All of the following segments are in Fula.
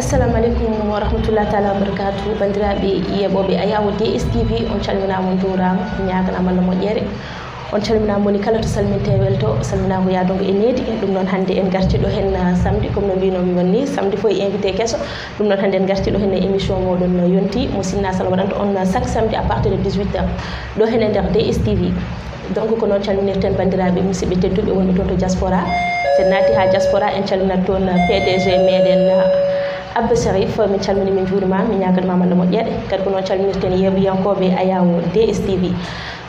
assalamu alaikum wa rahmatullahi taala wa barakatuh bandiraɓe yeɓoɓe Ayawo DSTV on calminama on juurama ñaganama Allah moƴƴere on calminama woni kala to salminte welto salminama yadongo e needi ɗum noon hannde en garti ɗo hen samedi comme no mbinomi wonni samedi fo e invité kesso ɗum noon hannde en garti ɗo hen e émission moɗon yonti mo Sinna Sall waɗanta on chaque samedi à partir de 18h ɗo hen e nder DSTV donc ko noon calminirten bandiraɓe musidɓe tedduɓe wonɓe toon to diaspora sen naati ha diaspora en calminat toon PDG meɗen Abba Sharif min calmini min juurima min ñaganmama Allah moƴƴere kadi ko noon calminirten yeɓoyankoɓe Ayawo DSTV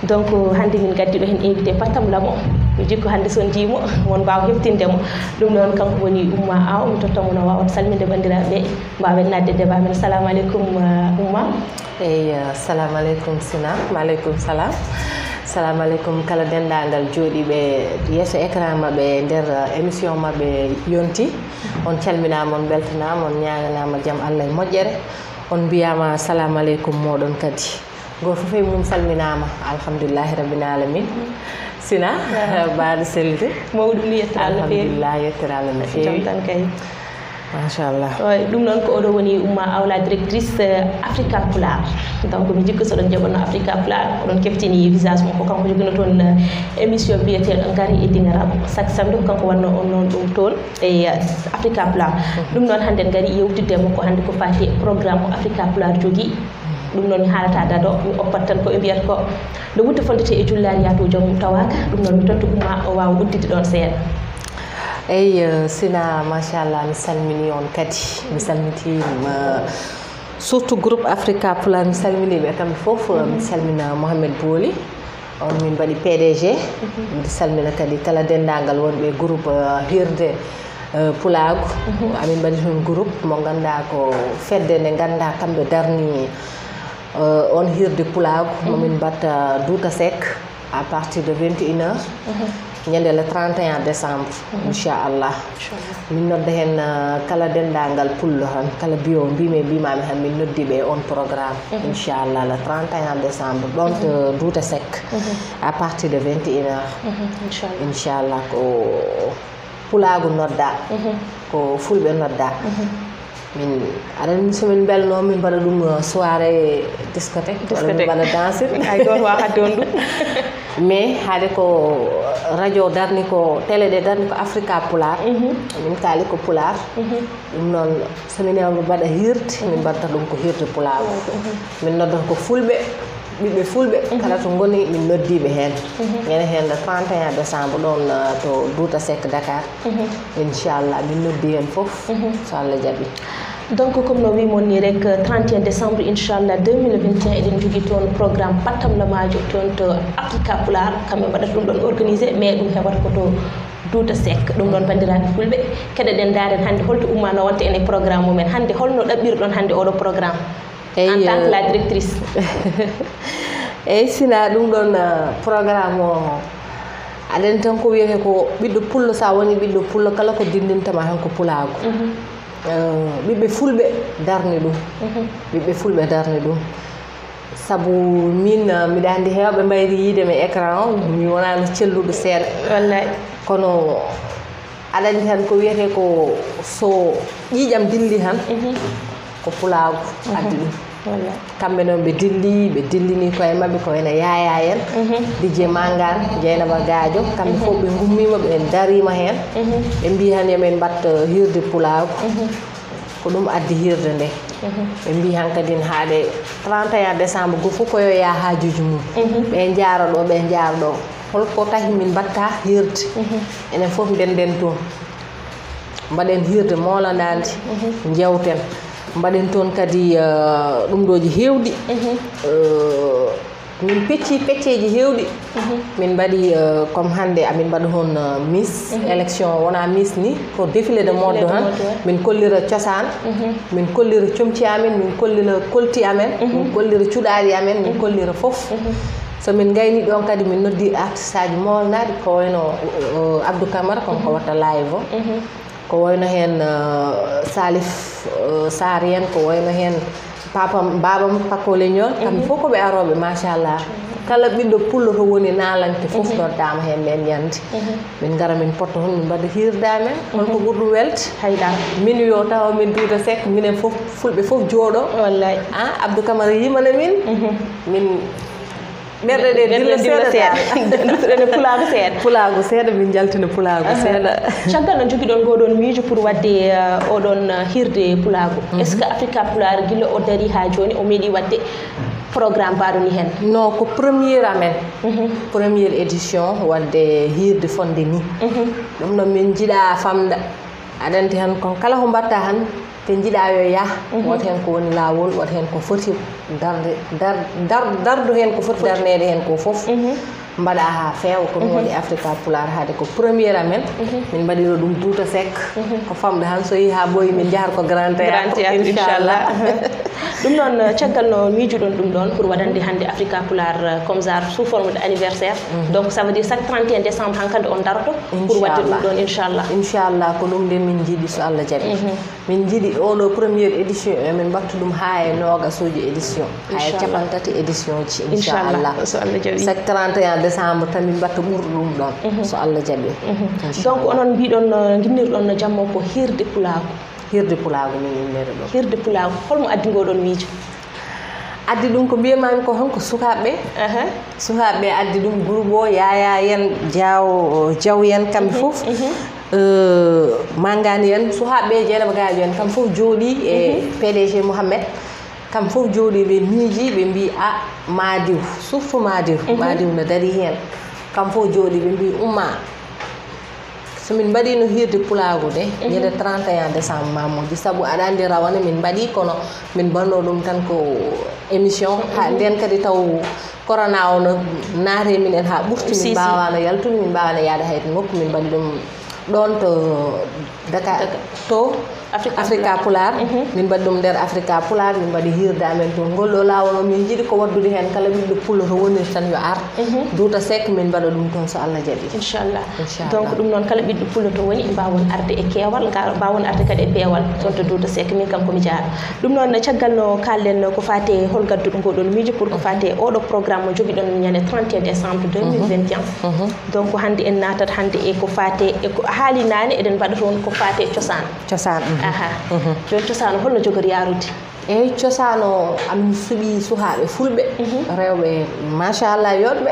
donc hannde min gaddi ɗo hen invité pattam lamo mi jikko hannde son jimo won mbawa heftindemo ɗum noon kanko woni Oumma Aw mi tottamo no wawa salminde bandiraɓe mbawen nadde débat men assalamu aleykum Oumma. Eyi assalamu aleykum Sina maaleykum salam assalamu aleykum kala dendagal jooɗiɓe yesso écran maɓɓe nder émission maɓɓe yonti on calminama on beltanama on ñaganama jaam Allah e moƴƴere on mbiyama assalamu aleykum moɗon kadi goto fof e mum salminama alhamdulillahi rabbil alamin Sina mbaɗo sellude mawɗum ni yettere Allah feewi alhamdulillah yettere Allah no feewi jam tan kay machallah ɗum noon ko oɗo woni Oumma Aw la directrice Africa Pular donc mi jikku soɗon jaɓanno Africa Pular oɗon keftini visage mum ko kanko jogino toon émission biyeteɗo Ngari e Dingaram chaque samedi ko kanko wanno on noon ɗum toon e Africa Pular ɗum noon hannde en gari yewtidde makko hannde ko fati programme Africa Pular jogui ɗum noon mi haalata dado mi oppat tan ko ɓe mbiyata ko nde wutto fondete e jullari yatou joomum tawaka ɗum noon mi totta Oumma o wawa uddide ɗon seeɗa. eyi Sina machallah mi salmini on kadi mi salmitima surtout groupe Africa Pular mi salminiɓe kamɓe foof mi salmina Mohamed Booli on min mbaɗi PDG mi salmina kadi kala dendagal wonɓe groupe hirde Pulago amin mbaɗi toon groupe mo ganduɗa ko fedde nde ganduɗa kamɓe darni on hirde Pulago momin mbatta Douta Seck à partir de 21h ñande le 31 décembre inchallah min nodda hen kala dendagal pullo tan kala biyo mbimami han min noddiɓe on programme inchallah le 31 décembre ɗon to Douta Seck à partir de 21h inchallah ko Pulago nodda ko fulɓe nodda min aɗa somin belno min mbaɗa ɗum soirée discothèque min mbaɗa danse ay ɗon wawa hadde on ɗum mais haade ko radio darni ko télé ɗe darni ko Africa Pular min kaali ko Pular ɗum noon somin mbaɗa hirde min mbaɗata ɗum ko hirde Pular min noddata ko fulɓe ɓiɓɓe fulɓe kala to goni min noddiɓe hen ñande hen le 31 décembre ɗon to Douta Seck Dakar inchallah min noddi hen foof so Allah jaaɓi. donc comme no wimon ni rek 31 décembre inchallah 2021 eɗen jogui toon programme pattam lamajo toon to Africa Pular kamɓe mbaɗata ɗum ɗon organisé mais ɗum heɓata ko to Douta Seck ɗum ɗon bandiraɓe fulɓe keɗoɗen daren hannde holto Oumma no wonta ene programme mumen hannde holno ɗaɓɓirɗon hannde oɗo programme en tant que la directrice. eyyi Sina ɗum ɗon programme o aɗen tan ko wiyete ko ɓiɗɗo pullo sa woni ɓiɗɗo pullo kala ko dindintama tan ko Pulago ɓiɓɓe fulɓe darni ɗum ɓiɓɓe fulɓe darni ɗum saabu min mbiɗa andi hewɓe mbayri yiideme écran o mi wonano celluɗo seeɗa wallahi kono aɗa andi tan ko wiyete ko so ƴiiƴam dilli tan ko Pulago addi ɗum kamɓe noon ɓe dillini koye mabɓe ko wayno Yaya en DJ Mangane Dieynaba Gadio kamɓe fof ɓe gummima ɓe darima hen ɓe mbi han yomin mbatta hirde Pulago ko ɗum addi hirde nde ɓe mbi han kadi haade 31 décembre go fof koyo ya hajuji mum ɓe jaara ɗo ɓe jaara ɗo holko tahi min mbatta hirde enen fof ndenden toon mbaɗen hirde molanade jewten mbaɗen toon kadi ɗum ɗoji hewɗi min pecceji hewɗi min mbaɗi comme hannde amin mbaɗa toon miss élection wona miss ni ko défilé de mode han min kollira cosaan min kollira comci amen min kollira kolti amen min kollira cuɗaɗi amen min kollira fof so min gayni ɗon kadi min noddi artiste aji molnaɗi ko wayno Abdou Camara konko watta live o ko wayno hen Salif Sarr en ko wayno hen babam Pakole Ñol kamɓe fof koɓe aroɓe machallah kala ɓiɗɗo pullo to woni naalante fof noddama hen nden ñande min gara min potto hon min mbaɗa hirdamen holko ɓurɗum welde hayda min yo tawa min Douta Seck minen fof fulɓe fof jooɗo wallahi Abdou Camara yimana min ɓerɗe ɗe dilla seeɗa duttoɗene pulago seeɗa min jaltina pulago seeɗa caggal no joguiɗon goɗon miijo pour wadde oɗon hirde pulago est ce que Africa Pular guila o dari ha joni o meeɗi wadde programme mbaɗo ni hen non ko premiére amen premiére édition wadde hirde fonde ni ɗum noon min jiiɗa famɗa aɗanti han kon kala ko mbatta han te jiiɗa yo yah wota hen ko woni lawol wota hen ko foti dardu hen ko foti darnede hen ko foof mbaɗa ha feewa ko ɗum woni Africa Pular haade ko premiére amen min mbaɗino ɗum Douta Seck ko famde han so yi ha ɓooyi min jahata ko Grand Théâtre inchallah ɗum noon caggal no miijuɗon ɗum ɗon pour waɗande hannde Africa Pular comme ça sous forme de anniversaire donc ça veut dire chaque 31 décembre hankadi on daroto pour wadde ɗum ɗon inchallah ko ɗum nden min jiiɗi so Allah jaaɓi min jiiɗi oɗo premiére édition min mbattu ɗum ha e nogasuji édition ha e capantati édition ji inchallah so Allah jaaɓi chaque 31 décembre tan min mbatta ɓurɗo ɗum ɗon so Allah jaaɓi donc onon mbiɗon guinnirɗon no jamma ko hirde pulago min innere ɗo hirde pulago holmo addi ngoɗon miijo addi ɗum ko mbiyamami ko honko sukaɓeɓe sukaɓeɓe addi ɗum groupe o Yaya yen Diaw yen kamɓe fof Mangani yen sukaɓeɓe Dieynaba Gadio en kamɓe fof jooɗi e PDG Mouhamed kamɓe fof jooɗi ɓe miiji ɓe mbi Madiw surtout Madiw no dari hen kamɓe fof jooɗi ɓe mbi umma somin mbaɗino hirde pulago de ñande 31 décembre mamoudi saabu aɗa andi rawane min mbaɗi kono min banno ɗum tan ko émission ha nden kadi taw corona o no naate minen ha ɓurti min mbawano yaltude min mbawano yaade hayto nokku min mbaɗi ɗum ɗon to Dakar to Africa Pular min mbaɗi ɗum nder Africa Pular min mbaɗi hirde amen to ngolɗo lawol o min jiiɗi ko waddude hen kala ɓiɗɗo pullo to woniri tan yo ar Douta Seck min mbaɗa ɗum toon so Allah jaaɓi inchallah donc ɗum noon kala ɓiɗɗo pullo to woni mbawon arde e keewal mbawon arde kadi e peewal toon to Douta Seck min kam komi jaaɗo ɗum noon caggal no kalɗen ko fate hol gadduɗo ngoɗon miijo pour ko fate oɗo programme mo joguiɗon ñande 31 décembre 2021 donc hande en natat hande e ko fate e ko haali nane eɗen mbaɗa toon ko fate cosaan joni cosaan holno jogori yarude eyyi cosaan o amin suuɓi sukaɓe fulɓe rewɓe machallah yoɗɓe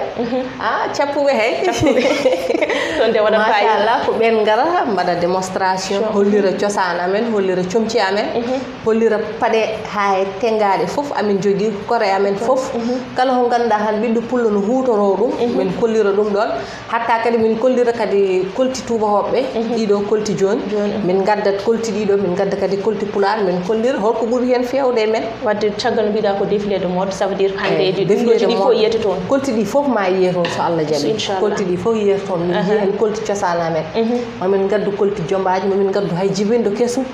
cappuɓe hay ɗon de waɗa machallah ko ɓen gara mbaɗa démonstration hollira cosaan amen hollira comci amen hollira paaɗe ha e tengaɗe foof amin jogui kore amen foof kala ko ganduɗa han ɓiɗɗo pullo no hutoro ɗum min kollira ɗum ɗon hatta kadi min kollira kadi kolti tubakoɓe ɗiɗo kolti joni min gaddat kolti ɗiɗo min gadda kadi kolti pular min kollira holko ɓuuri hen fewde men wadde caggal no mbiɗa ko défilé de mode ça veut dire hande ɗiɗi fof yiyete toon kolti ɗi fof ma yiye toon so Allah jaaɓi kolti ɗi fof yiyete toon min jiiya hen kolti cosaan amen mamin gaddu kolti jombaji mamin gaddu hay jibindo kesum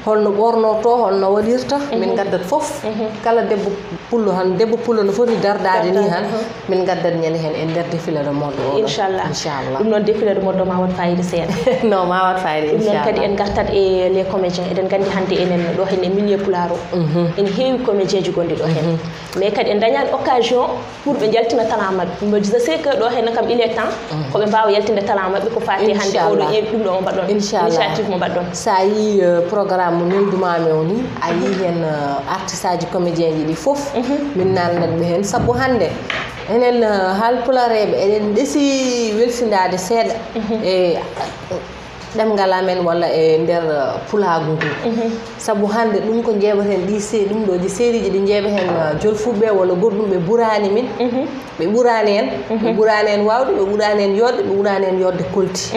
holno ɓornoto holno waɗirta min gaddat foof kala debbo pullo no foti dardade ni han min gaddat ñande hen e nder défilé de mode o inchallah ɗum noon défilé de mode o ma wat fayida seeɗa non ma wat fayida ɗum noon kadi en gartat e les comédiens eɗen gandi hande enen ɗo hen e milieu pular o ene heewi comédien ji gonɗi ɗo hen mais kadi en dañani occasion pour ɓe jaltina talent mabɓe je sais que ɗo hen kam il est temps koɓe mbawa yaltinde talent mabɓe ko fati hande oɗo ɗum ɗo o mbaɗɗon initiative mo mbaɗɗon sa yi programme mo neldumami o ni a yi hen artiste aji comédien ji ɗi foof min nalnatɓe hen saabu hande enen haalpulareɓe eɗen ɗeesi welsidade seeɗa e ɗemgal amen walla e nder pulagu ngu saabu hande ɗum ko jeeɓaten ɗum ɗo ji sériji ɗi jeeɓa hen jolfuɓe walla goɗɗum ɓe ɓurani min ɓe ɓurani en wawde ɓe ɓurani en yodde ɓe ɓurani en yodde kolti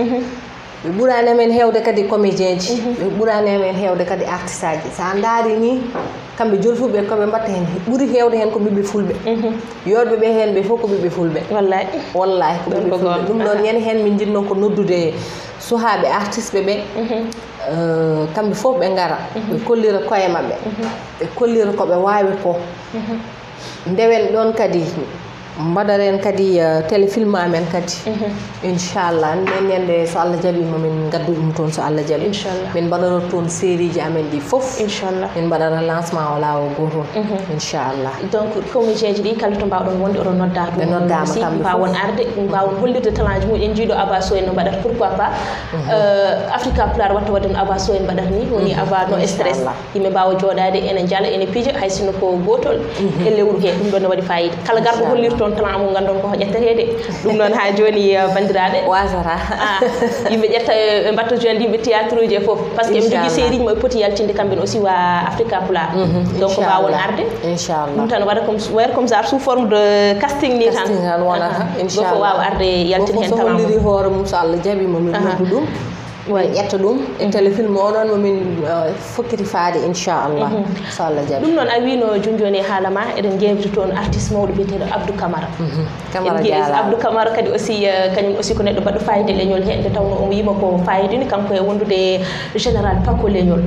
ɓe ɓurani amen hewde kadi comédien ji ɓe ɓurani amen hewde kadi artiste aji sa daari ni kamɓe jolfuɓe koɓe mbatta hen ɓuuri hewde hen ko ɓiɓɓe fulɓe yodɓe ɓe hen ɓe fof ko ɓiɓɓe fulɓe wallahi ko ɓiɓɓe fulɓe ɗum ɗon ñande hen min jinno ko noddude suhaɓe artiste ɓe kamɓe fof ɓe gara ɓe kollira koye mabɓe ɓe kollira koɓe wawi ko ndewen ɗon kadi mbaɗaren kadi téléfilm amen kadi inchallah nden ñande so Allah jaaɓi mamin gaddu ɗum toon so Allah jaaɓi inchallah min mbaɗoro toon série ji amen ɗi fof inchallah min mbaɗara lancement o lawol gotol inchallah donc comédien ji ɗi kala to mbawɗon wonde oɗon nodda ɓe noddama si kamɓe mbawon arde mbawon hollirde talent ji mumen en jiiɗo Aba Sow en no mbaɗata pourquoi pas Africa Pulaar watta wadde no Aba Sow en mbaɗata ni woni Aba no stress yimɓe mbawa jooɗade ene jala ene piija hay sinno ko gotol e lewru he ɗum ɗon ne waɗi fayida kala garɗo hollirton talent mo gandon ko ƴettetede ɗum noon ha joni bandiraɓe wasata yimɓe ƴetta ɓe mbatta joinde yimɓe théâtre uji e foof par ce que ɓe jogui série ji mo poti yaltinde kamɓe aussi wa Africa Pulaar donc mbawon arde inchallah ɗum tan waɗa comme ça sous forme de casting ni tan wonata inchallah goko wawa arde yaltinde hen talent holliri hoore mum so Allah jaaɓi momin noddu ɗum min ƴetta ɗum e téléfilm oɗon momin fokkiti faade inchallah so Allah jaaɓi ɗum noon a wino jonjoni haala ma eɗen jewti toon artiste mawɗo biyeteɗo Abdou Camara Abdou Camara kadi aussi kañum aussi ko neɗɗo mbaɗɗo fayida leñol he nde tawno omo yima ko fayidini kanko e wondude général Paco leñol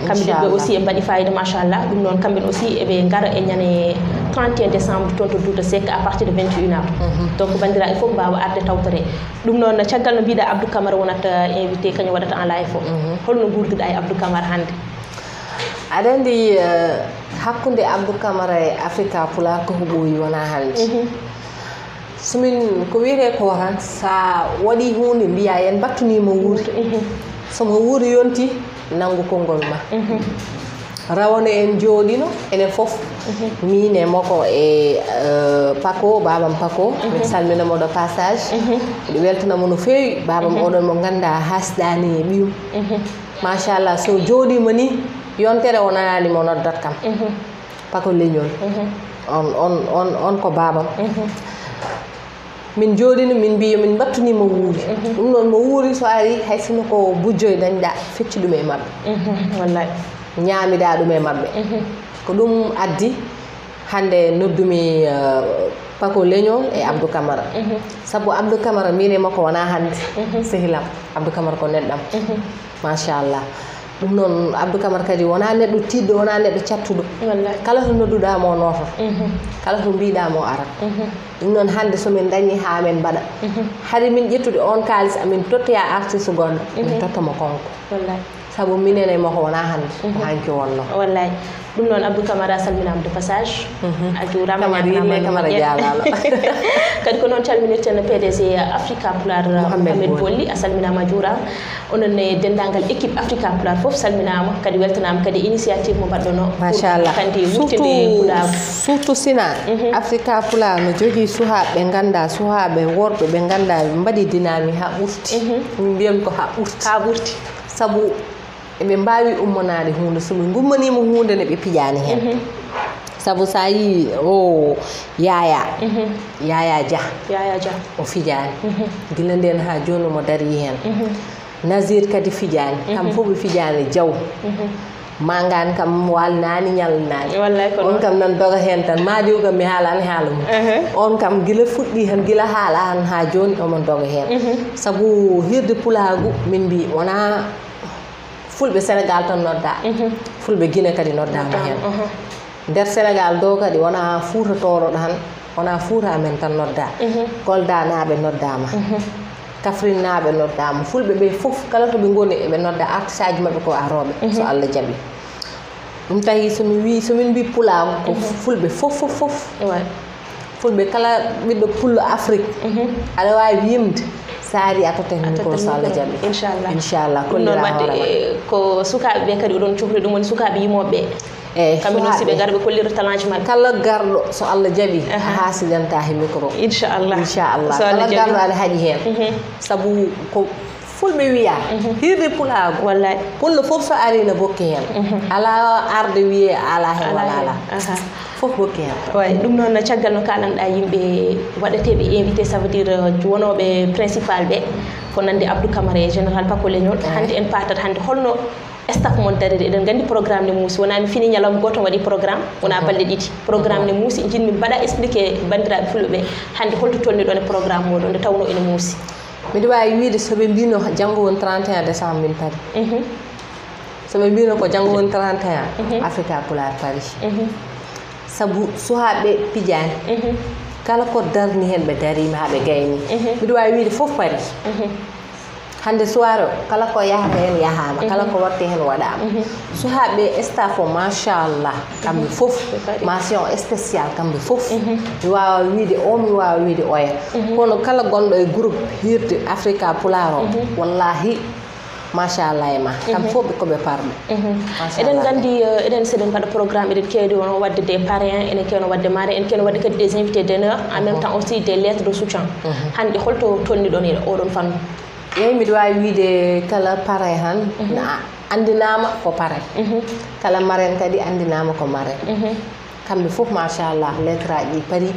kamɓe ɗiɓe aussi e mbaɗi fayida machallah ɗum noon kamɓe aussi eɓe gara e ñane 31 décembre toon to Douta Seck à partir de 21 heures donc bandiraɓe fof mbawa arde tawtore ɗum noon caggal no mbiɗa Abdou Camara wonata invité kañum waɗata en live o holno gurduɗa e Abdou Camara hannde aɗa andi hakkude Abdou Camara e Africa Pulaar ko ɓooyi wona hannde somin ko wiyete ko tan sa waɗi hunde mbiya yen battunima wuurde somo wuuri yonti nanngu konngol ma rawane en jooɗino enen fof min e makko e Paco babam Paco mi salminamo ɗo passage miɗo weltanamo no feewi babam oɗon mo ganduɗa hasɗani e ɓiyum machallah so jooɗima ni yontere o nananimo noddat kam Paco leñol on ko babam min jooɗino min mbiya min battunima wuuri ɗum noon mo wuuri so ari hay sinno ko bujjoye dañɗa fecci ɗum e mabɓe wallahi ñaamiɗa ɗum e maɓɓe ko ɗum addi hannde noddumi Paco leñol e Abdou Camara sabu Abdou Camara min e makko wona hannde sehilam Abdou Camara ko neɗɗam machallah ɗum noon Abdou Camara kadi wona neɗɗo tiɗɗo wona neɗɗo cattuɗo kala to nodduɗamo noto kala to mbiɗamo arat ɗum noon hannde somin dañi ha min mbaɗa haade min ƴettude on kalis amin tottoya artiste goɗɗo min tottamo konko sabu minen e makko wona hannde ko hanki wonno wallahi ɗum noon Abdou Camara salminama de passage a juurama Camara jaalalo kadi ko noon calminirten PDG Africa Pulaar Mohamed Bolli a salminama a juurama onon ne dendagal équipe Africa Pulaar foof salminama kadi weltanama kadi initiative mo mbaɗɗono machallah kandi wuttide Pulaar surtout sina Africa Pulaar no jogui suhaɓe ɓe ganda suhaɓe worɓe ɓe ganda ɓe mbaɗi dynamique ha ɓurti min mbiyami ko ha ɓurti sabu eɓe mbawi ummanade hunde soɓe gummanima hunde ne ɓe pijani hen sabu sa yi o yaya dia o fijani gila nden ha joni mo dari hen Nazir kadi fijani kam fof ɓe fijani Diaw Mangane kam walnani ñalnani on kam nan doga hen tan madiw kam mi haalani haala mum on kam gila fuɗɗi tan gila haala han ha joni omon doga hen sabu hirde pulagu min mbi wona fulɓe Sénégal tan nodda fulɓe Guinée kadi noddama hen nder Sénégal do kadi wona Fouta toroɗo tan wona Fouta amen tan nodda Kolda naɓe noddama Kaffrine naɓe noddama fulɓe ɓe fof kala to ɓe goni eɓe nodda artiste aji mabɓe ko aroɓe so Allah jaaɓi ɗum tawi somin mbi pulago ko fulɓe fof fulɓe kala ɓiɗɗo pullo Afrique aɗa wawi yimde saari a totten micro so Allah jaaɓi inchallah noon wadde ko sukaɓe ɓe kadi oɗon cohli ɗum woni sukaɓe yimoɓeɓe kamɓe noon siɓe gara ɓe kollira talent ji mabɓe kala garɗo so Allah jaaɓi a hasidanta he micro inchallah kala garɗo aɗa haaƴi hen saabu ko fulɓe wiya hirde pulago wallahi pullo fof so ari ne bokki hen ala arde wiye ala hen wala ala fof bokki hen way ɗum noon caggal no kalanɗa yimɓe waɗeteɓe invité ça veut dire wonoɓe principal ɓe ko nande Abdou Camara e général Paco leñol hande en patat hande holno staff mon daride eɗen gandi programme ne muusi wona mi fini ñalawma goto waɗi programme wona balɗe ɗiɗi programme ne muusi jinmi mbaɗa expliqué bandiraɓe fulɓe ɓe hande holto tolni ɗon e programme moɗon nde tawno ene muusi miɗo wawi wiide soɓe mbino janggo woni 31 décembre min paari soɓe mbino ko janggo woni 31 Africa Pulaar paari sabu suhaɓe pijani kala ko darni hen ɓe darima haɓe gayni mbiɗa wawi wiide fof pari hande soir o kala ko yahata hen yahama kala ko watte hen waɗama suhaɓe staff o machallah kamɓe fof mention spécial kamɓe fof mi wawa wiide o mi wawa wiide oya kono kala gonɗo e groupe hirde africa pular o wallahi machallah e ma kamɓe fof ɓe koɓe parɗe eɗen gandi eɗen seɗen mbaɗa programme eɗen kewdi on wadde des parrain enen kewno wadde marraine en kewno wadde kadi des invités d'honneur en même temps aussi des lettres de soutien hande holto tolniɗon e oɗon fannu yeyi mbiɗa wawi wiide kala parrain han andinama ko parrain kala marraine kadi andinama ko marraine kamɓe fof machallah lettre aji ɗi paari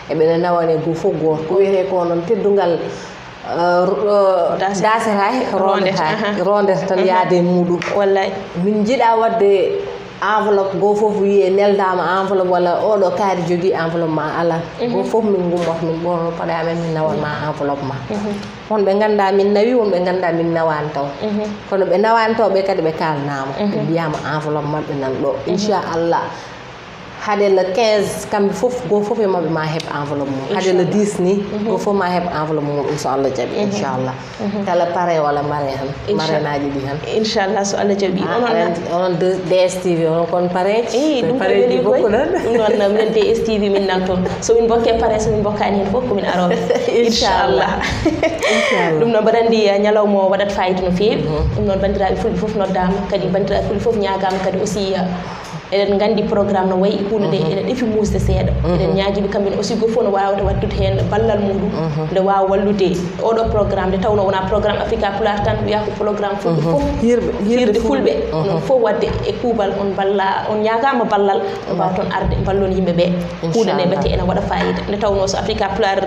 eɓene nawane goo fof goto ko wiyete ko noon teddugal dasata rondeta tan yaade e muɗum wallahi min jiiɗa wadde enveloppe goo fof wiye neldama enveloppe walla oɗo kaari jogui enveloppe ma ala goo fof min gummoto min ɓorno paɗe amen min nawanma enveloppe ma wonɓe ganda min nawi wonɓe ganda min nawani taw kono ɓe nawani taw ɓe kadi ɓe kalnama ɓe mbiyama enveloppe mabɓe nan ɗo inchallah haade le 15 kamɓe fof goo fof e mabɓe ma heɓ enveloppe mum haade le 10 ni goo fof ma heɓ enveloppe mum so Allah jaaɓi inchallah kala parrain walla marraine han marraine aji ɗi han inchallah so Allah jaaɓi onon DSTV onon kon parrain ɗum weli koy ɗum noon minen DSTV min nan toon somin bokke parrain somin bokkani hen fof komin aroɓe inchallah ɗum noon mbaɗa andi ñalawma o waɗat fayida no fewi ɗum noon bandiraɓe fulɓe fof noddama kadi bandiraɓe fulɓe fof ñagama kadi aussi eɗen gandi programme no wayi hunde nde eɗen ɗefi musde seeɗa eɗen ñaguiɓe kamɓene aussi goto fof no wawata waddude hen ballal muɗum nde wawa wallude oɗo programme nde tawno wona programme africa pular tan wiya ko programme fulɓe fof hirde fulɓe onon fof wadde e kuuɓal on balla on ñagama ballal on mbawa toon arde ballon yimɓeɓe hunde nde mbete ene waɗa fayida nde tawno so africa pular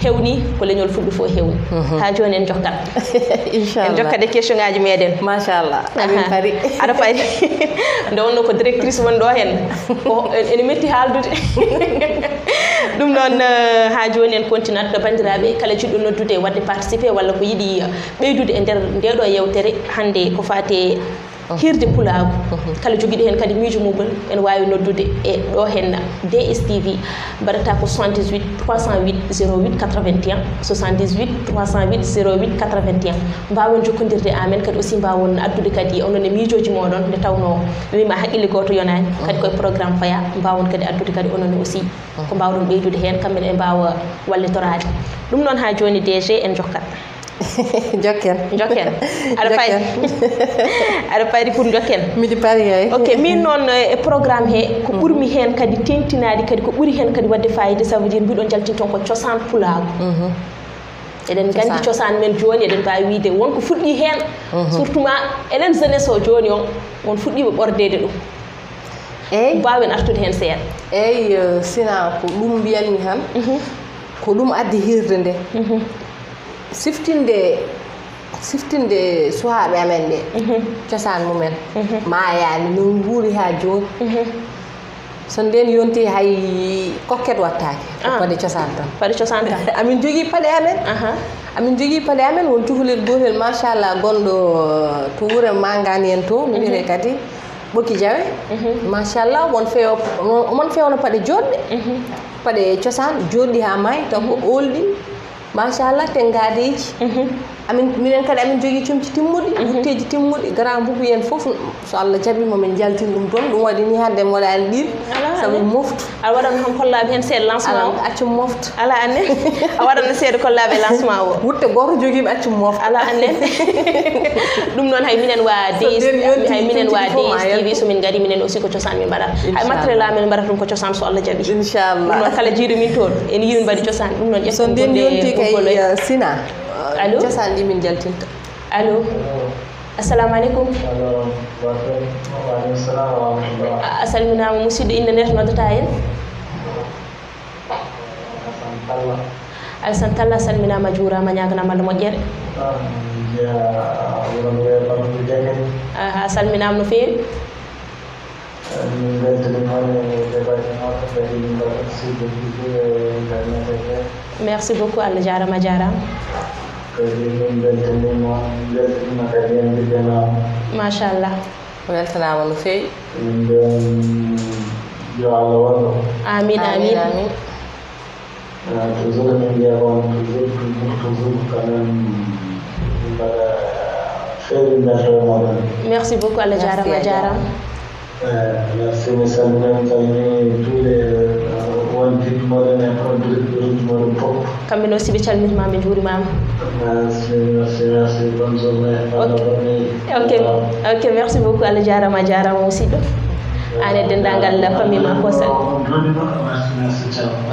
hewni ko leñol fulɓe fof hewni ha joni en jokkat en jokkade question ngaji meɗen machallah amin paari aɗa paari nde wonno ko directrice woni ɗo hen ko ene metti haaldude ɗum noon ha joni en continue to bandiraɓe kala jiɗɗo noddude wadde participé walla ko yiiɗi ɓeydude e nder ndeɗo yewtere hande ko fate hirde pulagu kala joguiɗo hen kadi miijo muɗum ene wawi noddude e ɗo hen DSTV mbaɗata ko 78 308 08 81 78 308 08 81 mbawon jokkodirde amen kadi aussi mbawon addude kadi onon e miijoji moɗon nde tawno wima haqqille goto yonani kadi koye programme faya mbawon kadi addude kadi onon aussi ko mbawɗon ɓeydude hen kamɓene e mbawa wallitorade ɗum noon ha joni DG en jokkat jokken aɗa fayri aɗa fayri pour jokken miɗi paari hay ok min noon e programme he ko ɓuurmi hen kadi tengtinade kadi ko ɓuuri hen kadi wadde fayida ça veut dire mbiɗon jaltinton ko cosan pulago eɗen gandi cosan men joni eɗen mbawi wiide wonko fuɗɗi hen surtout ma enen jeunesse o joni on won fuɗɗiɓe ɓordede ɗum eyyi mbawen artude hen seeɗa eyyi sina ko ɗum mbiyanmi han ko ɗum addi hirde nde siftinde suhaɓe amen ɗe cosan mumen mayani no guuri ha joni so nden yonti hay kokket wattake paɗe cosan tan amin jogui paɗe amen amin jogui paɗe amen won cukalel gotel machallah gonɗo to wuure Mangani en to no wiyete kadi Ɓoki Diawe machallah won fewno paɗe joɗɗe paɗe cosan joɗɗi ha maayi taw ko olɗi machallah tengadeji minen kadi amin jogui comci timmuɗi wutteji timmuɗi grand boubou en foof so Allah jaaɓi momin jaltin ɗum toon ɗum waɗi ni hande mi waɗani ɗin saabu moftu aɗa waɗano han kollaɓe hen seeɗa lancement o accum moftu ala anne a waɗano seeɗa kollaɓe lancement o wutte goto joguiɓe accum moftu ala anne ɗum noon hay minen wa DSTV somin gari minen aussi ko cosan min mbaɗat hay matériel amen mbaɗata ɗum ko cosan so Allah jaaɓi inchallah ɗum noon kala jiiɗo min toon en yimin mbaɗi cosan ɗum noon so nden yonti kay sina allo cosan ɗi min jaltinta allo assalamu aleykum a salminama musidɗo inde nde to noddata hen Alassane Talla salminama juurama ñaganama Allah moƴƴere a salminama no fewi merci beaucoup Allah jarama machallah weltanama no fewi amin toujours emin ƴeewon toujours quand même mbaɗa feeri mbeltoe moɗon. Merci beaucoup, Allah jarama jarama. Merci, mi salminama calmini tous les wondiɓe moɗon e producteur moɗon fof. Kamɓe noon siɓe calminimama ɓe juurimama. Merci, bonne journée. Ok, merci beaucoup, Allah jarama jarama musidɗo. An e dendagal famille ma fof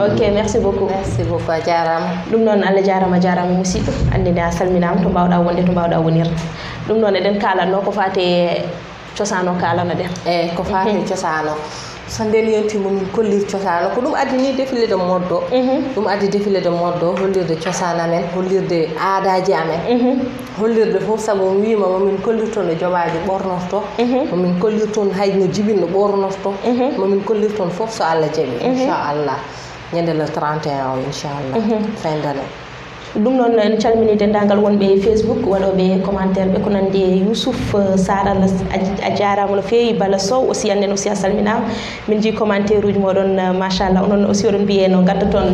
ok, merci beaucoup a jarama. ɗum noon Allah jarama jarama musidɗo, andini a salminama to mbawɗa wonde to mbawɗa wonirde. ɗum noon eɗen kalanno ko fate cosaan o kalano ɗen. eyyi ko fate cosaan o so nden yontima min kollir cosaan o ko ɗum addi ni défilé de mode o ɗum addi défilé de mode o hollirde cosaan amen hollirde aadaji amen hollirde fof saabu wima momin kollirton e joɓaji ɓornoto momin kollirton hay no jibinno ɓornoto momin kollirton fof so Allah jaaɓi inchallah ñande le 31 o inchallah fin d'année. ɗum noon en calmini dendagal wonɓe Facebook waɗoɓe commentaire ɓe ko nande Youssouf Sar Allah a jarama no fewi, Bala Sow aussi annen aussi a salminama min ji commentaire uji moɗon machallah. Onon aussi oɗon mbiye no gadda toon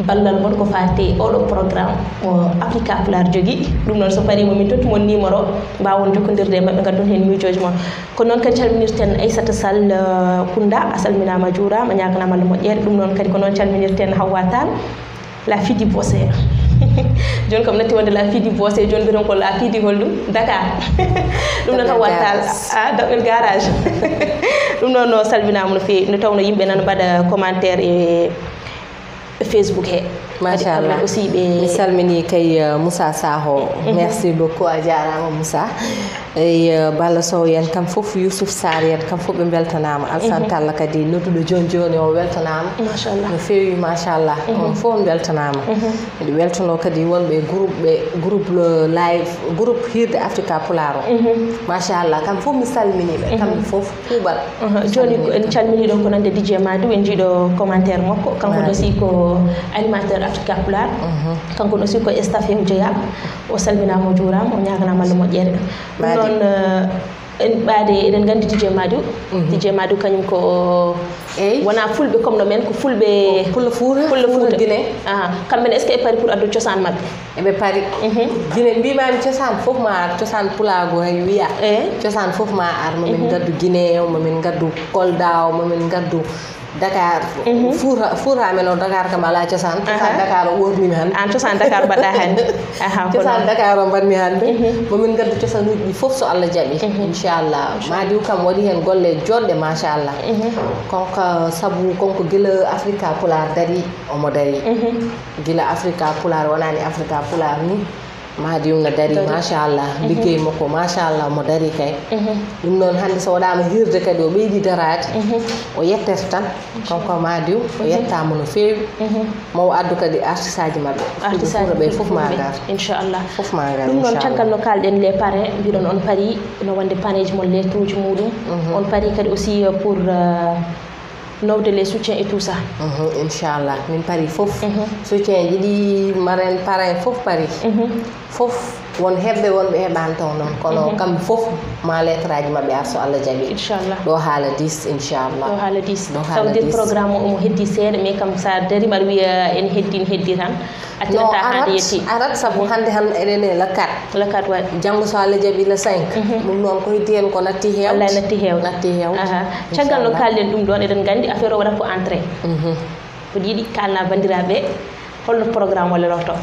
ballal moɗo ko fate oɗo programme mo Africa Pular jogui. ɗum noon so parima min tottumon numéro mbawon jokkodirde e mabɓe gaddon hen miijoji mon. ko noon kadi calminirten Aissata Sall Kounda a salminama juurama ñaganama Allah moƴƴere. ɗum noon kadi ko noon calminirten Hawwa Tall la fille du Bossé joni kam natti wonde la fille du Bossé joni mbiron ko la fille du hollum Dakar ɗum noon Hawwa Tall daɓɓel garage ɗum noon no salminama no fewi no tawno yimɓe nana mbaɗa commentaire e Facebook he machallah aussi ɓe mi salmini kay Moussa Saho merci beaucoup a jarama Moussa ey Balla Sow yen kam fof Youssouf Sar yen kam fof ɓe beltanama Alsan Talla kadi nodduɗo joni joni o weltanama machallah no fewi machallah on fof on beltanama miɗo weltano kadi wonɓe groupe live groupe hirde Africa Pular o machallah kam fof mi salminiɓe kamɓe fof kuuɓal joni en calmini ɗon ko nande DJ Madou en jiiɗo commentaire makko kanko aussi ko animateur Africa Pular kanko aussi ko staff e jeeya o salminama o juurama o ñaganama Allah moƴƴere. ɗum noon en ɓaade eɗen gandi DJ Madou kañum ko wona fulɓe comme no men ko fulɓe pulla Fouta Guinée kamɓene est ce que e pari pour addu cosaan mabɓe eɓe pari Guinée mbimami cosaan fof ma ar cosaan pulago hay wiya cosaan fof ma ar momin gaddu Guinée o momin gaddu Kolda o momin gaddu Dakar Fouta amen o Dakar kam ala cosaan cosaan Dakar o ɓornimi hande an cosaan Dakar mbaɗɗa hande cosaan Dakar o mbaɗmi hande momin gaddu cosanuji ɗi fof so Allah jaaɓi inchallah Madiw kam waɗi hen golle joɗɗe machallah konko saabu konko guila Africa Pular dari omo dari guila Africa Pular wonani Africa Pular ni Madiw no dari machallah liggey makko machallah mo dari kay ɗum noon hande so waɗama hirde kadi o ɓeydi darade o yettete tan kanko Madiw o yettama no fewi mawo addu kadi artiste aji mabɓe artiste ɓe fof ma gar inchallah fof ma gar ɗum noon caggal no kalɗen les parrain mbiɗon on paari no wonde paneji mon lettre uji muɗum on paari kadi aussi pour nowde les soutiens et tout ça inchallah min pari fof soutien ji ɗi marraine parrain fof pari fof won heɓɓe wonɓe heɓani taw noon kono kamɓe fof ma lettre aji mabɓe ar so Allah jaaɓi inchallah ɗo haala 10 inchallah ɗo haala 10 ça veut dire programme o omo heddi seeɗa mais kam sa darima aɗa wiya en heddi tan attirata hande yetti arat saabu hande han eɗen e le 4 waɗi janggo so Allah jaaɓi le 5 ɗum noon ko heddi hen ko natti heew wallahi natti heew caggal no kalɗen ɗum ɗon eɗen gandi affaire o waɗata ko entrée ko yiiɗi kalna bandiraɓe holno programme o leloto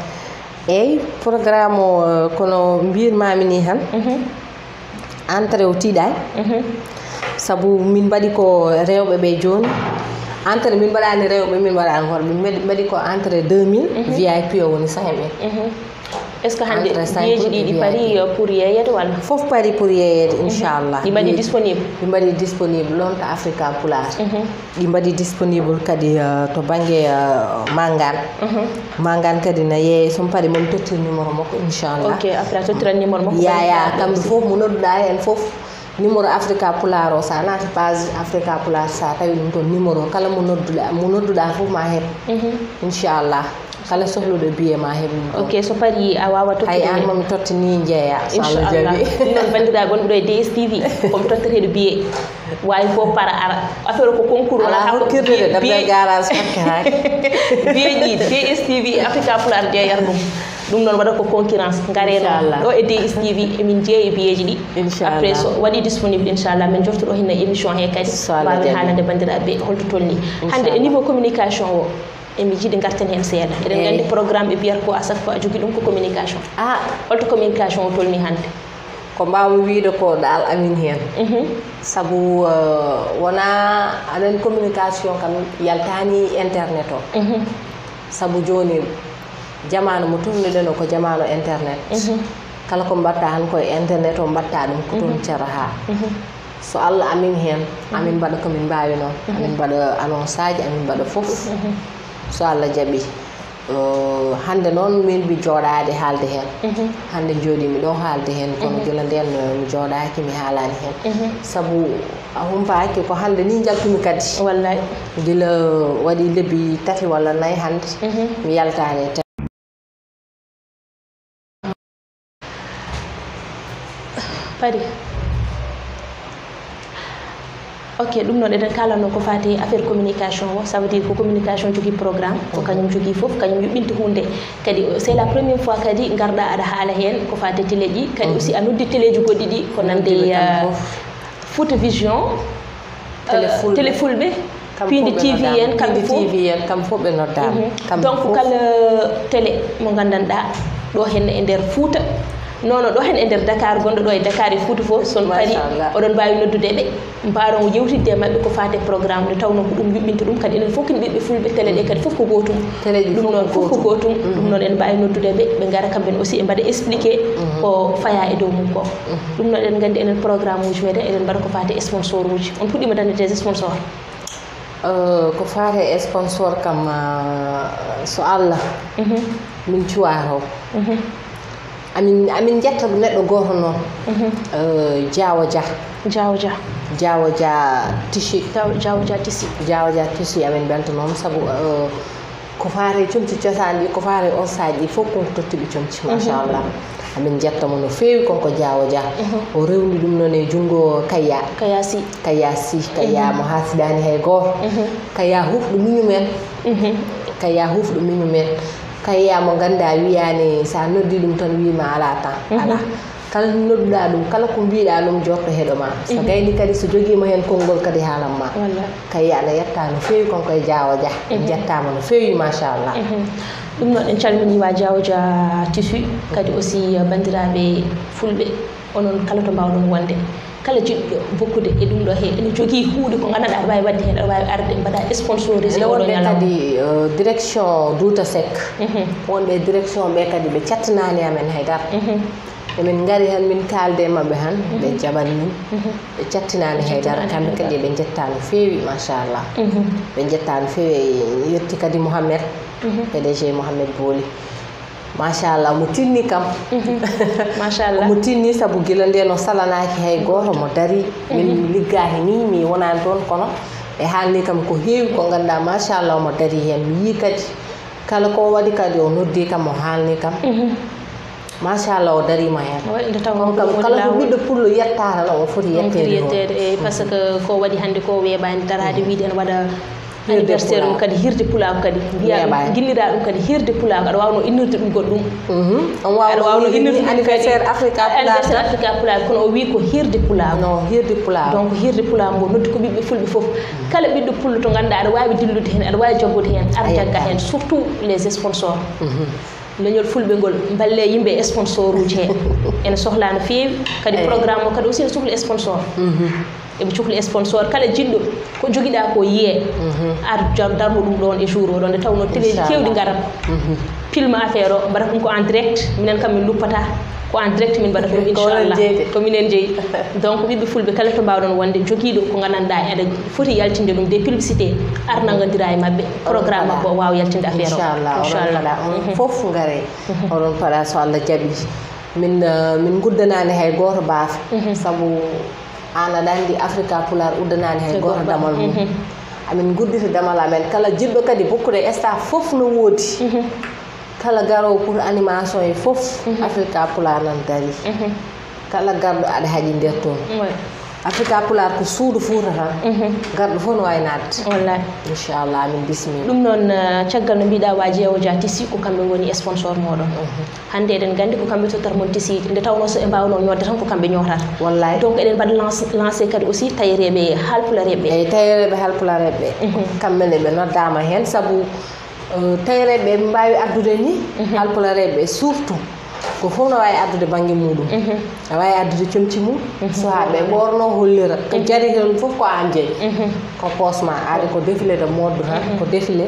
eyyi programme o kono mbirmami ni han entrée o tiiɗani saabu min mbaɗi ko rewɓe ɓe joni entrée min mbaɗani rewɓe min mbaɗani worɓe min mbaɗi ko entrée 2000 VIP o woni 5000 est ce que hande billeji ɗi pari pour yeyede walla fof pari pour yeyede inchallah ɗi mbaɗi disponible ɗi mbaɗi disponible ɗon to Africa Pular ɗi mbaɗi disponible kadi to banggue Mangane kadi na yeeye somi pari momi tottir numéro makko inchallah ok après a tottiran numéro makko yaya kamɓe fof mo nodduɗa hen fof numéro Africa Pular o sa naati page Africa Pular sa tawi ɗum toon numéro kala mo nodduɗa fof ma heeb inchallah kala sohluɗo billet ma heɓum ok so pari a wawa hay an mami tottani jeeya so Allah jaɓi non bandiraɓe gonɓe ɗo e DSTV komi totteteɗo billet wawi fof para ara affaire ko concours ala hokkirde de dabbe garage fakkiraki billet ji DSTV Africa Pular jeeyata ɗum noon waɗa ko concurrence gareno ɗo e DSTV emin jeeyi billet ji ɗi après so waɗi disponible inchallah min joftoɗo hinno émission he kadi mbawi haalande bandiraɓe holto tolni hande e niveau communication o emi jiiɗi garten hen seeɗa eɗen gandi programme ɓe biyata ko à chaque fois a jogui ɗum ko communication holto communication o tolni hande ko mbawmi wiide ko dal amin hen sabu wona aɗen communication kam yaltani internet o sabu joni jamanu mo tumniɗen o ko jamanu internet kala ko mbatta han koye internet o mbatta ɗum ko toon ceraha so Allah amin hen amin mbaɗa komin mbawi noon amin mbaɗa annonce aji amin mbaɗa foof so Allah jaaɓi hande noon min mbi jooɗade haalde hen hande jooɗimi ɗo haalde hen kono gila nden mi jooɗaki mi haalani hen sabu a humpaki ko hande ni jaltumi kadi wallahi gila waɗi lebbi 3 walla 4 hande mi yaltani pari ok ɗum noon eɗen kalanno ko fati affaire communication o ça veut dire ko communication jogui programme ko kañum jogui foof kañum yuɓɓinta hunde kadi c'est la première fois kadi garɗa aɗa haala hen ko fati télé ji kadi aussi a noddi téléji goɗɗi ɗi ko nande Foot Vision télé fulɓe Pindi TV en kam fof ɓe noddama donc kala télé mo gandanɗa ɗo henne e nder Fouta non ɗo hen e nder Dakar gonɗo ɗo e Dakar e Fouta fof son pari oɗon mbawi noddude ɓe mbaron yewtidde mabɓe ko fate programme nde tawno ko ɗum yuɓɓinta ɗum kadi enen fof kene ɓiɓɓe fulɓe télé ɗe kadi fof ko gotum ɗum noon fof ko gotum ɗum noon en mbawi noddude ɓe gara kamɓen aussi e mbaɗa expliqué ko faya e dow mum ko ɗum noon eɗen gandi enen programme uji meɗen eɗen mbaɗa ko fate sponsor uji on puɗɗima dañde des sponsor ko fate sponsor kam so Allah min cuwato amin jetta neɗɗo goto noon Diawo Dia Tissi amin belta noon saabu ko faare comci cosaan ɗi ko faare osaji ɗi fof konko tottiɓe comci machallah amin jettamo no feewi konko Diawo Dia o rewndi ɗum noon e junngo Kaya mo hasidani hay goto Kaya hufɗo miñumen Kaya mo ganda wiyani sa noddi ɗum tan wima ala tan ala kala nodduɗa ɗum kala ko mbiɗa ɗum jotto heɗoma so gayni kadi so joguima hen konngol kadi haalanma Kaya aɗa yetta no feewi konko e Diawo Dia jettama no feewi machallah ɗum noon en calminiwa Diawo Dia Tissi kadi aussi bandiraɓe fulɓe onon kala to mbawɗon wonde kala jiɗɗo bokkude e ɗum ɗo he ene jogui huuɗe ko gandanɗa aɗa wawi wadde hen aɗa wawi arde mbaɗa sponsorisé oɗo ñalawma kadi direction Douta Seck wonɓe direction ɓe kadi ɓe cattanani amen haydara emin gari han min kalde e mabɓe han ɓe jaɓani min ɓe cattinani haydara kamɓe kadi ɓe jetta no feewi machallah ɓe jetta no feewi yetti kadi Mouhamed PDG Mouhamed Boly machallah mo tinni kam machallah mo tinni sabu gila nde no salanaki hay goto mo dari min liggaki ni mi wonani toon kono e haalni kam ko heewi ko ganduɗa machallah mo dari hen mi yi kadi kala ko waɗi kadi o noddi kam o haalni kam machallah o darima hen kam kala ko ɓiɗɗo pullo yettata no o foti yettede par ce que ko waɗi hande ko weeɓani darade wiide ene waɗa anniversaire ɗum kadi hirde pulago kadi mbiya guillira ɗum kadi hirde pulago aɗa wawno innirde ɗum goɗɗum aɗa wawno innirde anniversaire Africa Pulago kono o wi ko hirde pulago donc hirde pulago ngo noddi ko ɓiɓɓe fulɓe foof kala ɓiɗɗo pullo to ganduɗa aɗa wawi dillude hen aɗa wawi jaggude hen ar jagga hen surtout les sponsors leñol fulɓe ngol balle yimɓe sponsor uji he ene sohla no feewi kadi programme o kadi aussi ne sohli sponsor eɓe cohli sponsor kala jiɗɗo ko joguiɗa ko yiye ar darmo ɗum ɗon e jour oɗon nde tawno téléji kewɗi garat filma affaire o mbaɗata ɗum ko en direct minen kam min luppata ko en direct min mbaɗata ɗum inchallah ko minen jeeyi donc ɓiɓɓe fulɓe kala to mbawɗon wonde joguiɗo ko gandanɗa aɗa foti yaltinde ɗum des publicité ar naggodira e mabɓe programme mabɓe o wawa yaltinde affaire o inchallah foof gaare oɗon paɗa so Allah jaaɓi min guddanani hay goto baafa saabu an aɗa andi Africa Pular uddanani hay goto damal mum amin guddita damal amen kala jiɗɗo kadi bokkude staff foof no woodi kala garowo pour animation e fof Africa Pulaar nan dari kala garɗo aɗa haƴi nder toon Africa Pulaar ko suudu Fuuta tan garɗo fof no wawi nadde wallahi inchallah min bismilla ɗum noon caggal no mbiɗa wa jeewoja tisi ko kamɓe goni sponsor moɗon hande eɗen gandi ko kamɓe tottata mon tisiji nde tawno so ɓe mbawno ñodde tan ko kamɓe ñotata wallahi donc eɗen mbaɗa lancé kadi aussi tayereɓe halpulareɓe eyyi tayereɓe halpulareɓe kamɓene ɓe noddama hen saabu tayereɓe ɓe mbawi addude ni halpulareɓe surtout ko fof no wawi addude banggue muɗum a wawi addude comci mum so ha ɓe ɓorno hollira ko jari hen fof ko an jeeyi ko posma aade ko défilé de mode tan ko défilé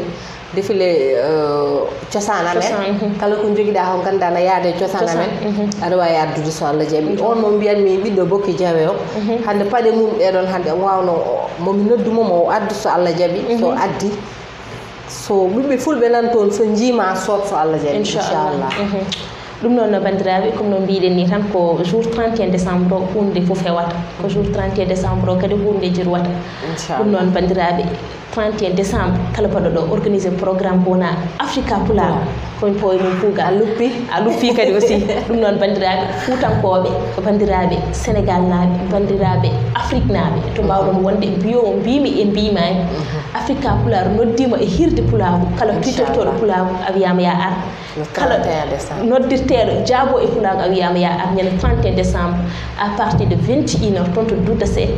cosaan amen kala ko joguiɗa ko ganduɗa no yaade cosaan amen aɗa wawi addude so Allah jaaɓi on mo mbiyanmi ɓiɗɗo Bokki Diawe o hande paɗe mum ɗeɗon hande wawno momi noddumomo o addu so Allah jaaɓi so addi so ɓiɓɓe fulɓe nan toon so jiima sood so Allah jaaɓi inchallah ɗum noon bandiraɓe comme no mbiɗen ni tan ko jour 31 décembre o hunde fof hewata ko jour 31 décembre o kadi hunde jirwata ɗum noon bandiraɓe 31 décembre kala baɗo ɗo organisé programme bona Africa Pulaar koye poye mum kuuga a luppi kadi aussi ɗum noon bandiraɓe fuutankoɓe bandiraɓe Sénégal naaɓe bandiraɓe Afrique naaɓe to mbawɗon wonde mbiyo o mbimi e mbimani Africa Pulaar noddima e hirde pulagu kala pitortoɗo pulagu a wiyama ya ar kala noddirteɗo jaabo e pulagu a wiyama ya ar ñande 31 décembre à partir de 21h toon to Douta Seck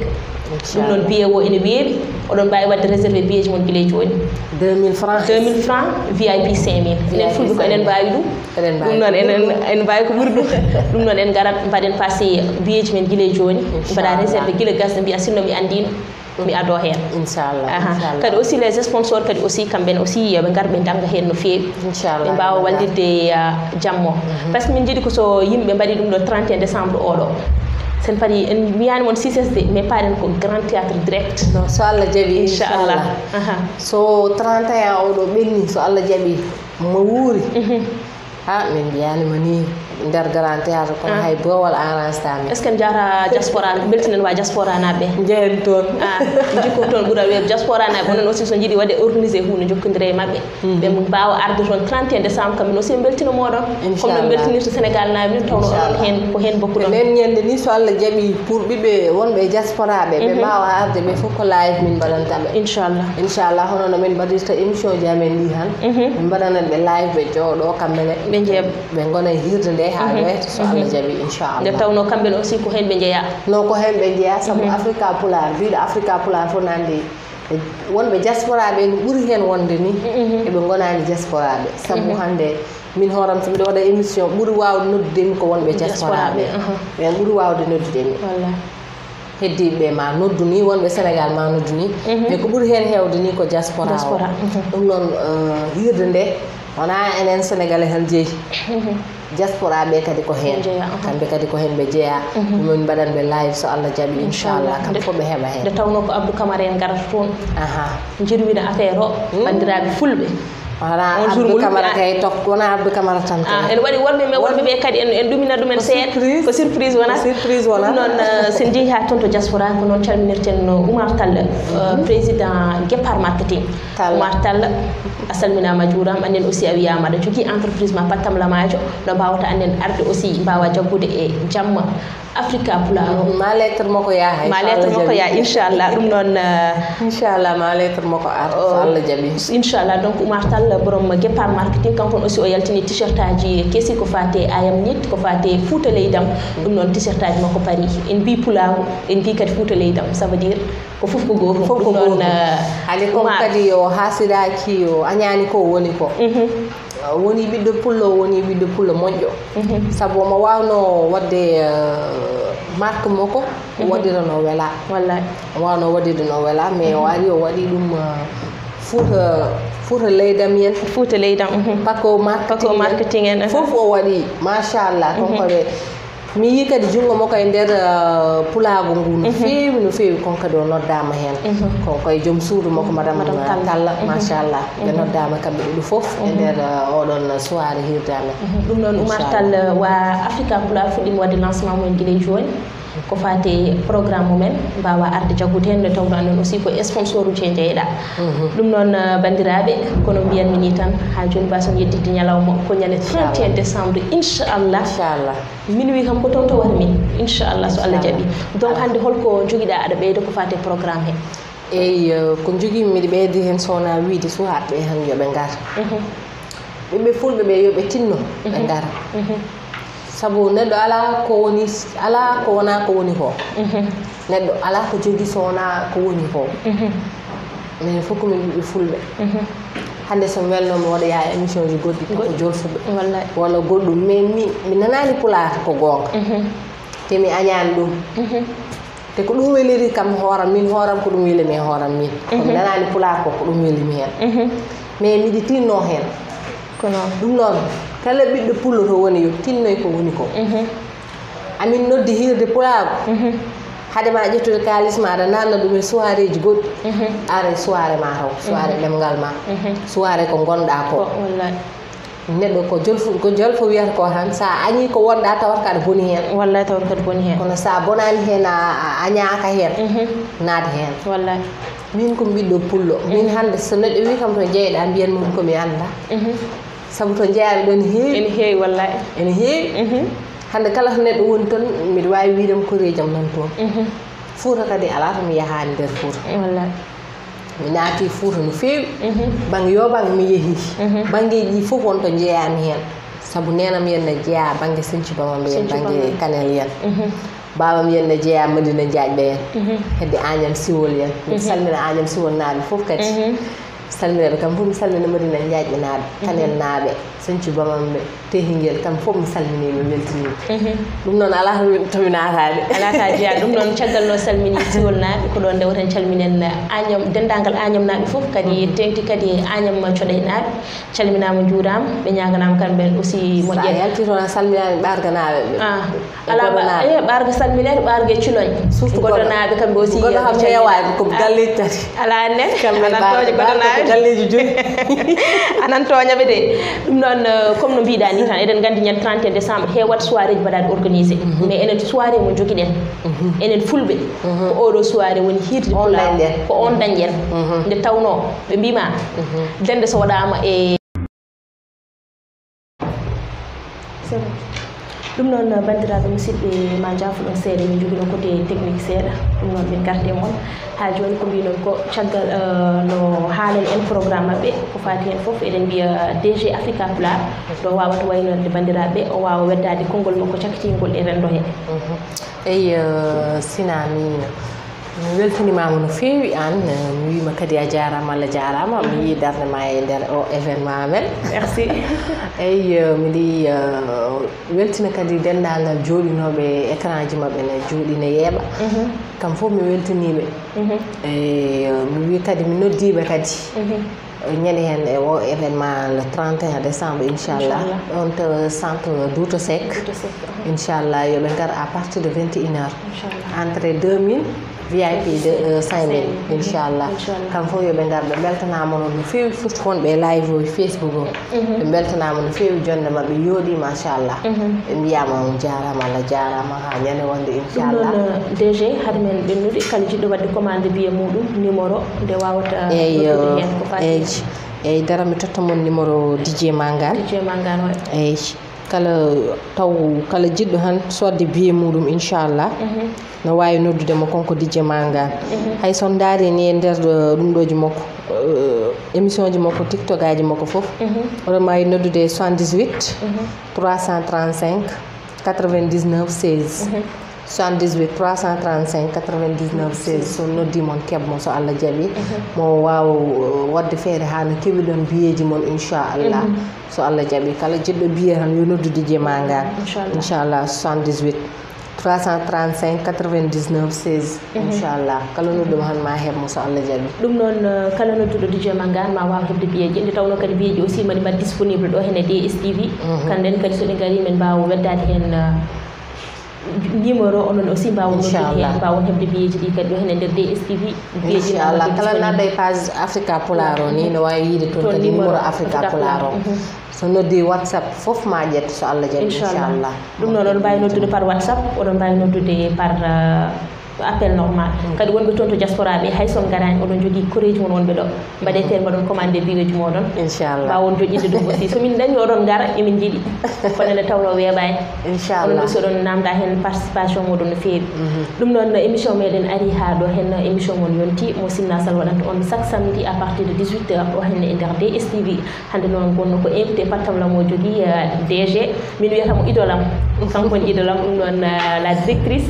ɗum noon billet o ene weeɓi oɗon mbawi wadde réservé billet ji mon guila joni 2000 francs VIP 5000 enen fulɓe ko enen mbawi ɗum ɗum noon en mbawi ko ɓuuri ɗum ɗum noon en garat mbaɗen passé billet ji men guila joni mbaɗa réservé guila gasde mbiya sinno mi andino mi ado hen inchallah kadi aussi les sponsors kadi aussi kamɓene aussi ɓe gar ɓe danga hen no feewi ɓe mbawa waldirde jammo par ce que min jiiɗi ko so yimɓe mbaɗi ɗum ɗo 31 décembre oɗo sen paari en wiyani mon CCSD mais paɗen ko grand théâtre direct non so Allah jaaɓi inchallah so 31 oɗo ɓenni so Allah jaaɓi mo wuuri ha min mbiyanima ni nder grand théâtre kono hay bowal arrangement est ce que en jara diaspora beltinen wa diaspora naɓe jeeyen toon jikko toon ɓuura weeɓe diaspora naɓe onon aussi so jiiɗi wadde organisé hunde jokkodire e mabɓe ɓe mbawa arde toon 31 décembre kamɓe aussi ɓe beltino moɗon comme no beltinirta Sénégal naɓe ni tawno onon hen ko hen bokkuɗon nen ñande ni so Allah jaaɓi pour ɓiɓɓe wonɓe diaspora ɓe ɓe mbawa arde ɓe fof ko live min mbaɗantaɓe inchallah hono no min mbaɗirta émission ji amen ɗi han min mbaɗanan ɓe live ɓe jooɗo kamɓene ɓe jeeɓa ɓe gona e hirde nde ha weyta so Allah jaaɓi inchallah nde tawno kamɓene aussi ko hen ɓe jeeya non ko hen ɓe jeeya saabu Africa Pulaar mbiɗo Africa Pulaar fof nande wonɓe diaspora ɓe no ɓuuri hen wonde ni eɓe gonani diaspora ɓe saabu hande min hooram so mbiɗa waɗa émission ɓuuri wawde noddudemi ko wonɓe diaspora ɓe ɓen ɓuuri wawde noddudemi heddiɓe ma noddu ni wonɓe Sénégal ma noddu ni mais ko ɓuuri hen hewde ni ko diaspora o ɗum noon hirde nde wona enen Sénégalais han jeeyi diaspora ɓe kadi ko hen kamɓe kadi ko hen ɓe jeeya ɗumen mbaɗanɓe live so Allah jaaɓi inchallah kamɓe fof ɓe heeɓa hen nde tawno ko Abdou Camara en garata toon jirwina affaire o bandiraɓe fulɓe wona Abdou Camara kay tok wona Abdou Camara tan en waɗi wonɓe ɓe kadi en ɗumina ɗumen seeɗa ko surprise wona ɗum noon sen jeehi ha toon to diaspora ko noon calminirten Oumar Tall président Guépar marketing Oumar Tall a salminama a juurama annen aussi a wiyama aɗa jogui entreprise ma Pattam Lamadio ɗo mbawata annen arde aussi mbawa jaggude e jamma Africa Pulaar ma lettre mako yaha ma lettre mako ya inchallah ɗum noon inchallah ma lettre mako ar so Allah jaaɓi inchallah donc Oumar Tall borom Guépar marketing kankon aussi o yaltini t-shirt aji keesi ko fate ayam nit ko fate Fouta leydam ɗum noon t-shirt aji makko paari en mbi pulagu en mbi kadi Fouta leydam ça veut dire ko fof ko goto ɗum noon haali kon kadi o hasidaki o añani ko woni ko woni ɓiɗɗo pullo moƴƴo saabu omo wawno wadde marque makko waɗira no weela wallahi o wawno waɗirde no weela mais o ari o waɗi ɗum Fouta leydam yen Fouta leydam Paco marketing en fof o waɗi machallah konkoɓe mi yi kadi jungo makko e nder pulago ngu no feewi kon kadi o noddama hen konko e joom suudu makko madame Talla machallah ɓe noddama kamɓe ɗiɗo foof e nder oɗon soirée hirde amen ɗum noon Oumar Tall wa Africa Pulaar fuɗɗima wadde lancement mumen guila joni ko fate programme mumen mbawa arde jaggude hen nde tawno anon aussi ko sponsor uji e jeeyiɗa ɗum noon bandiraɓe kono mbiyanmi ni tan ha joni mbason yeddide ñalawma ko ñande 31 décembre inchallah minuit kam ko toon to wata min inchallah so Allah jaaɓi donc hande holko joguiɗa aɗa ɓeyda ko fate programme he eyi ko joguimi miɗa ɓeydi hen sowona wiide sukaɓe han yooɓe ngara ɓeɓe fulɓe ɓe yooɓe tinno ɓe ngara sabu neɗɗo ala ko wona ko woni ko neɗɗo ala ko jogui so wona ko woni ko mais fof komin ɓiɓe fulɓe hande so welno mi waɗaya émission ji goɗɗi ko jolfuɓe walla goɗɗum mais mi nanani pulaar ko gonga te mi añani ɗum te ko ɗum weliri kam hooram min hooram ko ɗum welimi e hooram min komi nanani pulaar ko ɗum welimi hen mais miɗi tinno hen kono ɗum noon kala ɓiɗɗo pullo to woni yo tinnoy ko woni ko amin noddi hirde pulaago hade ma ƴettude kalis ma aɗa nanna ɗum e soirée ji goɗɗi are soirée ma taw soirée ɗemgal ma soirée ko gonɗa ko neɗɗo ko jolfo wiyata ko tan sa añi ko wonɗa tawat kaɗa boni hen wallay tawat kaɗa boni hen kono sa bonani hen a añaka hen naata hen wallay min ko ɓiɗɗo pullo min hande so neɗɗo wi kam to jeeyɗa mbiyan mum komi anda sabu to jeeyami ɗon ene heewi wallay ene heewi hande kala to neɗɗo woni toon mbiɗa wawi wiidemo koreejam nan toon Fouta kadi ala to mi yahani nder Fouta wallay mi naati Fouta no feewi banggue yo banggue mi yeehi banggueji ɗi fof wonto jeeyami hen sabu nenam yen ne jeeya banggue Sinthiou Bama mbiyen banggue Kanel yen babam yen ne jeeya Madina Diagne ɓe hedde Agname Siwol yen mi salmina Agname Siwol naaɓe fof kadi salminaɓe kam fof mi salmina Madina Diagne naaɓe Kanel naaɓe Sinthiou Bama ɓe Tehingel kam fof mi salminima weltinima ɗum noon ala tomi naatade ala ka jeeya ɗum noon caggal no salmini Siwol naaɓe ko ɗon ndewaten calminen Agname dendagal Agname naaɓe fof kadi tengti kadi Agname Thioday naaɓe calminama juurama ɓe ñaganama kamɓe aussi moƴƴere yalti toon a salminani ɓarga naaɓe ala ɓarga salminede ɓarga Culoñ surtout goɗɗo naaɓe kamɓe aussi goɗɗo kam heewani ko galleji tati ala nen anantoje goɗɗo naaɓe galleji joyi anan toñaɓe de ɗum noon comme no mbiɗa ni tan eɗen gandi ñande 31 décembre heewat soirée ji mbaɗaɗi organisé mais enen soirée mo joguiɗen enen fulɓe ko oɗo soirée woni hirde pulaar ko on dañƴen nde tawno ɓe mbima dende so waɗama e ɗum noon bandiraɓe musidɓe ma jafo ɗon seeɗa min jogui noon côté technique seeɗa ɗum noon min garde moon ha joni ko mbinon ko caggal no haalen en programme mabɓe ko fati hen foof eɗen mbiya DG Africa Pulaar ɗo wawata waynorde bandiraɓe o wawa weddade konngol makko cakkitingol e rendo he eyi Sina mi weltanimama no feewi an mi wima kadi a jarama Allah jarama mi yi darde ma e nder o événement men merci eyi miɗi weltina kadi dendagal jooɗinoɓe écran ji mabɓe ne jooɗi ne yeeɓa kam fof mi weltaniɓe e mi wi kadi mi noddiɓe kadi ñande hen e o événement le 31 décembre inchallah on to centre Douta Seck inchallah yoɓe gar à partir de 21 heures entrée 2000 VIP de 5000 inchallah kam fof yoɓe gar ɓe beltanama noon no feewi surtout wonɓe live o Facebook o ɓe beltanama no feewi jonde mabɓe yooɗi machallah ɓe mbiyama on jarama Allah jarama ha ñande wonde inchallah ɗum noon DG haade men ɓennude kala jiɗɗo wadde commande biye muɗum numéro nde wawata hen ko fati eyyi dara mi totta mon numéro DJ Mangane eyyi kala jiɗɗo han sodde billet muɗum inchallah no wawi noddudemo konko DJ Mangane hay son daari ni e nder ɗum ɗoji makko émission ji makko TikTok aji makko foof oɗon mawi noddude 78 335 99 16 78 335 99 16 so noddi mon keɓmo so Allah jaaɓi mo wawa wadde feere ha no keeɓi ɗon biyeji mon inchallah so Allah jaaɓi kala jiɗɗo biye tan yo noddu DJ Mangane inchallah 78 335 99 16 inchallah kala noddumo han ma heɓmo so Allah jaaɓi ɗum noon kala nodduɗo DJ Mangane ma wawa heɓde biyeji nde tawno kadi biyeji aussi maɗi mbaɗ disponible ɗo hene DSTV kanden kadi soɗi gari min mbawa weddade hen numéro onon aussi mbawon noddude hen mbawon hebde biyeji ɗi kadi ɗo hen e nder DSTV biyeji inchallah kala nadda e page Africa Pulaar o ni no wawi yiide toon kadi numéro Africa Pulaar o so noddi WhatsApp fof ma ƴetta so Allah jaɓi inchallah ɗum noon oɗon mbawi noddude par WhatsApp oɗon mbawi noddude par appel normal kadi wonɓe toon to diaspora ɓe hayson garani oɗon jogui koreji mon wonɓe ɗo mbaɗeten mbaɗon commandé biweji moɗon inchallah mbawon joƴƴinde ɗum aussi somin dañi oɗon gara emin jiiɗi konene tawno weeɓani inchallah oɗon aussi oɗon namda hen participation moɗon no feewi ɗum noon émission meɗen ari ha ɗo hen émission mon yonti mo Simna Sall waɗanta on chaque samedi à partir de 18 heures ɗo henne e nder DSTV hande noon gonno ko invité pattamla mo jogui DG min wiyatamo idolam kankone idolam ɗum noon la directrice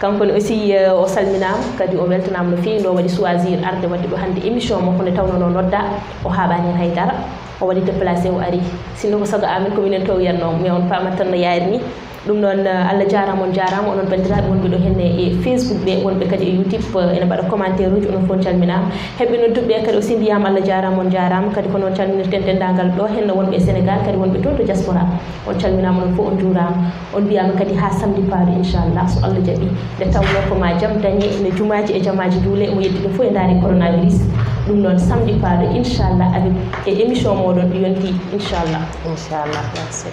kankone aussi o salminama kadi o weltanama no fewi ndo waɗi choisir arde wadde ɗo hande émission makko nde tawnono nodda o haɓani hen haydara o waɗi déplacé o ari sinno ko saago amen ko minen to wiyatno mais on pamat tan no yaari ni ɗum noon Allah jarama on jarama onon bandiraɓe wonɓe ɗo henne e Facebook ɓe wonɓe kadi e YouTube ene mbaɗa commentaire uji onon fof calminama heɓɓe nodduɓe kadi aussi mbiyama Allah jarama on jarama kadi ko noon calminirten dendagal ɗo henne wonɓe Sénégal kadi wonɓe toon to diaspora on calminama onon fof on jurama on mbiyama kadi ha samedi paaɗo inchallah so Allah jaaɓi nde tawno ko ma jaam dañe no jumaji e jamaji duule mo yeddi ɗum fof e daari coronavirus ɗum noon samedi paaɗo inchallah avec e émission moɗon ɗo yonti inchallah merci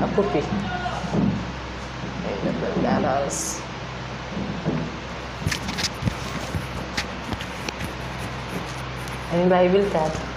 a copie balance ani bay biltade